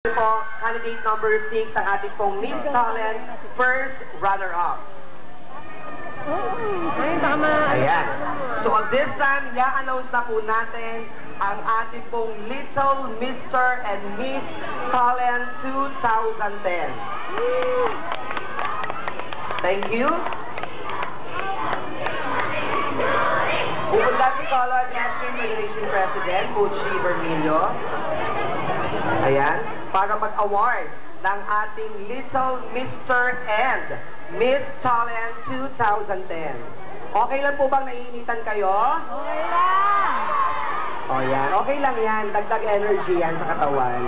Po, candidate number 6 ang ating pong Miss Talent first runner-up. Ay, tama. Ayan. So, at this time, i-announce na po natin ang ating pong Little Mr. and Miss Talent 2010. Thank you. We would like to call on National Federation President, Coach Vermilio. Ayan, para mag-award ng ating Little Mr. and Miss Talent 2010. Okay lang po bang naiinitan kayo? Okay lang. O yan, okay lang yan. Dagdag energy yan sa katawan.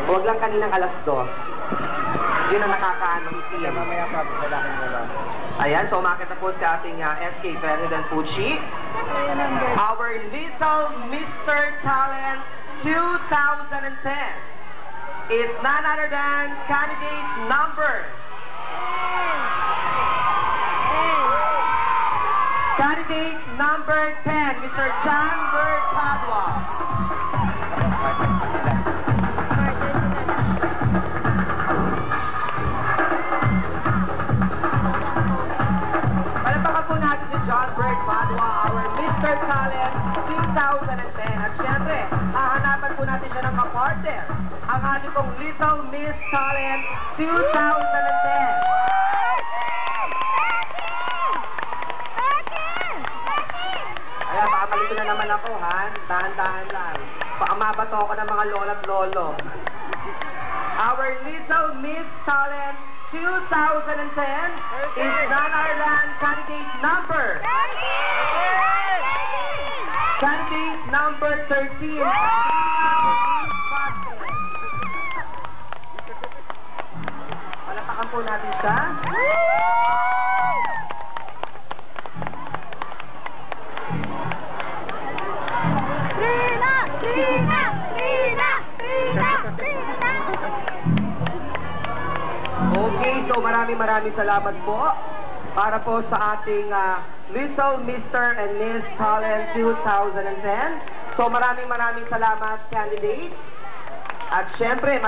Huwag lang kaninang alas 2. Yun ang nakakaano ng mamaya pa, lalaking wala. Ayan, so umakit na po sa ating SK President Pucci. Our Little Mr. Talent 2010 is none other than candidate number 10, Mr. John Bert Padua. Palapakan po natin si John Bert Padua, our Mr. Talent 2010. At syempre, hahanapan po natin siya ng kapartner, ang ating pong Little Miss Talent 2010. Ayan, baka malito na naman ako, ha? Dahan-dahan lang. Baka mabato ako ng mga lola at lolo. Our Little Miss Talent 2010 is none other than candidate number 13. Palapakan po natin siya. Okay, so maraming salamat po para po sa ating Little Mr. and Miss Talent 2010. So maraming salamat, candidates. At syempre,